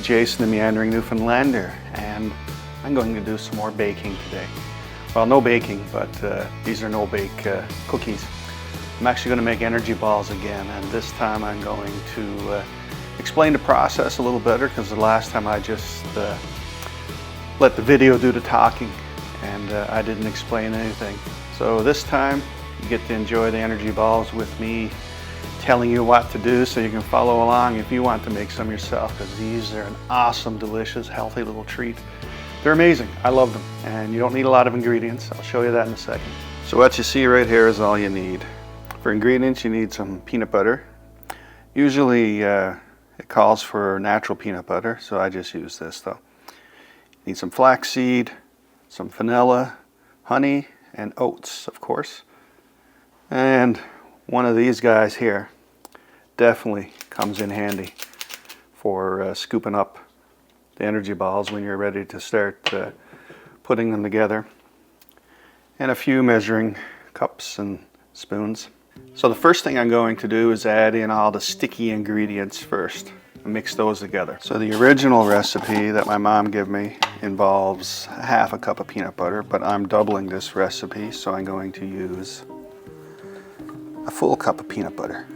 Jason, the Meandering Newfoundlander, and I'm going to do some more baking today. Well, no baking, but these are no-bake cookies. I'm actually going to make energy balls again, and this time I'm going to explain the process a little better, because the last time I just let the video do the talking and I didn't explain anything. So this time you get to enjoy the energy balls with me telling you what to do, so you can follow along if you want to make some yourself, because these are an awesome, delicious, healthy little treat. They're amazing. I love them, and you don't need a lot of ingredients. I'll show you that in a second. So what you see right here is all you need. For ingredients, you need some peanut butter. Usually it calls for natural peanut butter, so I just use this though. You need some flaxseed, some vanilla, honey, and oats, of course. And one of these guys here definitely comes in handy for scooping up the energy balls when you're ready to start putting them together. And a few measuring cups and spoons. So the first thing I'm going to do is add in all the sticky ingredients first and mix those together. So the original recipe that my mom gave me involves half a cup of peanut butter, but I'm doubling this recipe, so I'm going to use a full cup of peanut butter.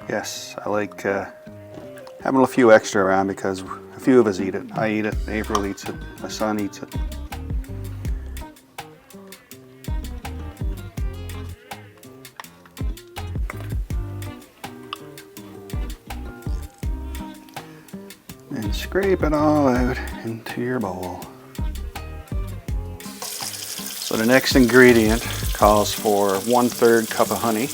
Yes, I like having a few extra around because a few of us eat it. I eat it, April eats it, my son eats it. And scrape it all out into your bowl. So the next ingredient calls for 1/3 cup of honey.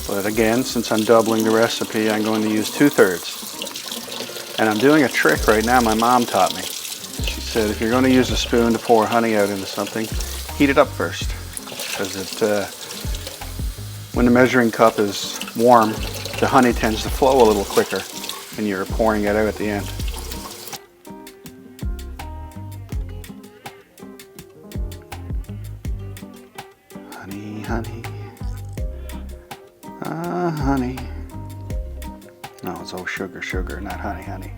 But again, since I'm doubling the recipe, I'm going to use 2/3. And I'm doing a trick right now my mom taught me. She said if you're going to use a spoon to pour honey out into something, heat it up first. Because when the measuring cup is warm, the honey tends to flow a little quicker when you're pouring it out at the end. Honey, honey. Honey. No, it's oh sugar, sugar, not honey, honey.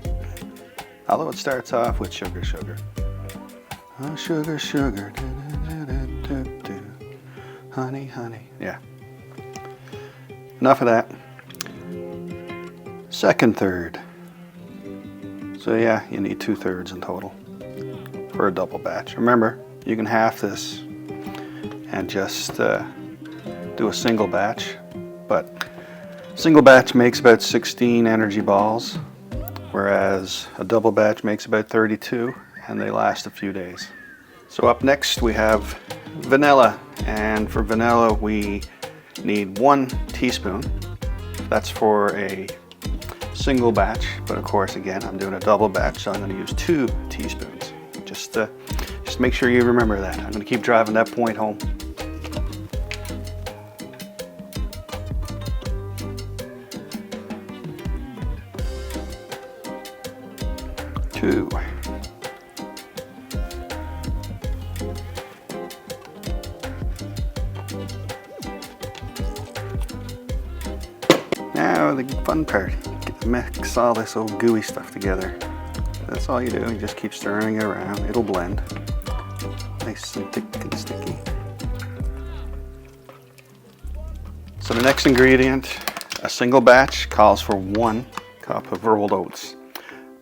Although it starts off with sugar, sugar. Oh, sugar, sugar. Honey, honey. Yeah. Enough of that. Second third. So yeah, you need 2/3 in total for a double batch. Remember, you can half this and just do a single batch, but single batch makes about 16 energy balls, whereas a double batch makes about 32, and they last a few days. So up next we have vanilla, and for vanilla we need 1 teaspoon. That's for a single batch, but of course again I'm doing a double batch, so I'm going to use 2 teaspoons. Just make sure you remember that. I'm going to keep driving that point home. Two. Now the fun part, get to mix all this old gooey stuff together. That's all you do, you just keep stirring it around, it'll blend. Nice and thick and sticky. So the next ingredient, a single batch, calls for 1 cup of rolled oats.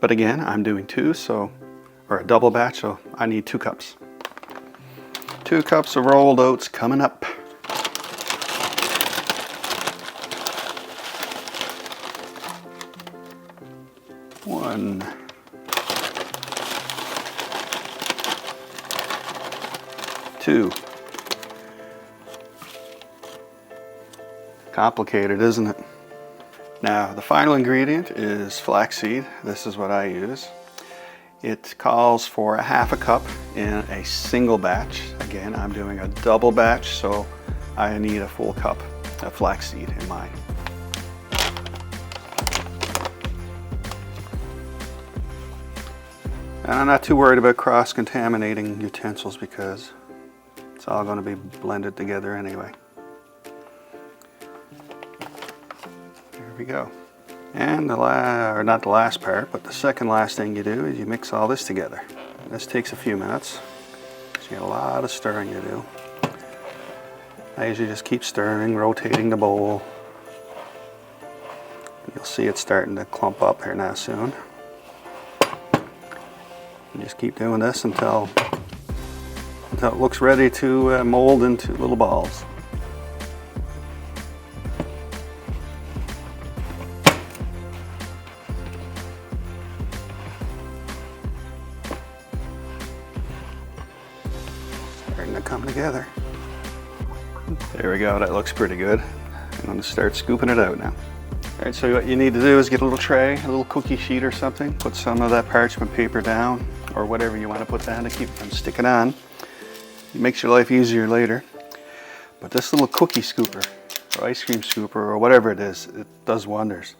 But again, I'm doing 2, or a double batch, so I need 2 cups. 2 cups of rolled oats coming up. One. 2. Complicated, isn't it? Now, the final ingredient is flaxseed. This is what I use. It calls for a half a cup in a single batch. Again, I'm doing a double batch, so I need a full cup of flaxseed in mine. And I'm not too worried about cross-contaminating utensils because it's all going to be blended together anyway. There we go. And or not the last part, but the second last thing you do is you mix all this together. This takes a few minutes, so you got a lot of stirring to do. I usually just keep stirring, rotating the bowl. You'll see it starting to clump up here now soon. And just keep doing this until it looks ready to mold into little balls. Starting to come together. There we go, that looks pretty good. I'm going to start scooping it out now. Alright, so what you need to do is get a little tray, a little cookie sheet or something, put some of that parchment paper down, or whatever you want to put down to keep it from sticking on. It makes your life easier later. But this little cookie scooper, or ice cream scooper, or whatever it is, it does wonders.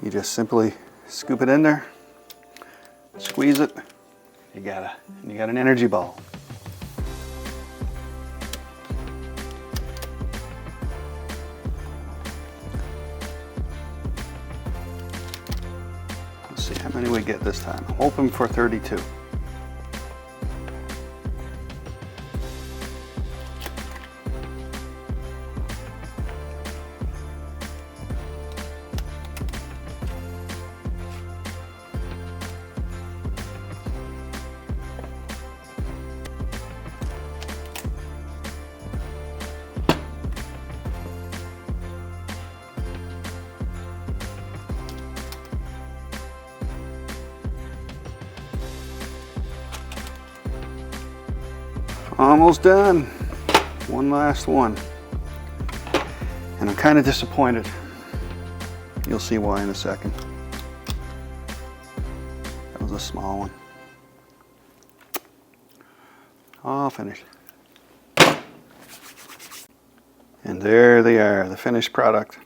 You just simply scoop it in there, squeeze it, you got an energy ball. Let's see how many we get this time. I'm hoping for 32. Almost done. One last one. And I'm kind of disappointed. You'll see why in a second. That was a small one. All finished. And there they are, the finished product.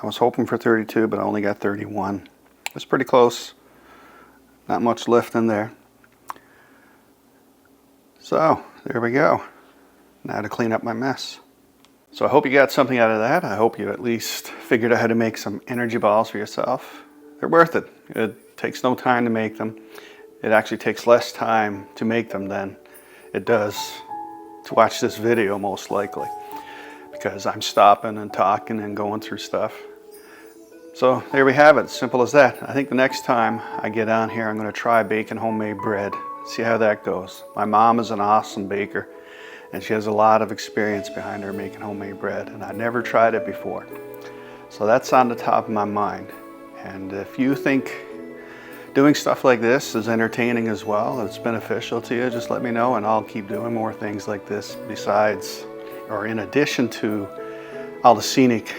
I was hoping for 32, but I only got 31. It was pretty close. Not much left in there. So, there we go. Now to clean up my mess. So I hope you got something out of that. I hope you at least figured out how to make some energy balls for yourself. They're worth it. It takes no time to make them. It actually takes less time to make them than it does to watch this video, most likely, because I'm stopping and talking and going through stuff. So there we have it, simple as that. I think the next time I get on here, I'm going to try baking homemade bread. See how that goes. My mom is an awesome baker, and she has a lot of experience behind her making homemade bread, and I never tried it before. So that's on the top of my mind. And if you think doing stuff like this is entertaining as well, it's beneficial to you, just let me know, and I'll keep doing more things like this besides, or in addition to, all the scenic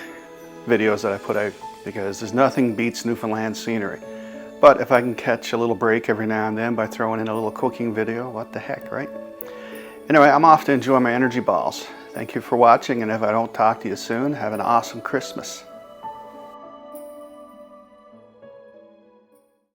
videos that I put out, because there's nothing beats Newfoundland scenery. But if I can catch a little break every now and then by throwing in a little cooking video, what the heck, right? Anyway, I'm off to enjoy my energy balls. Thank you for watching, and if I don't talk to you soon, have an awesome Christmas.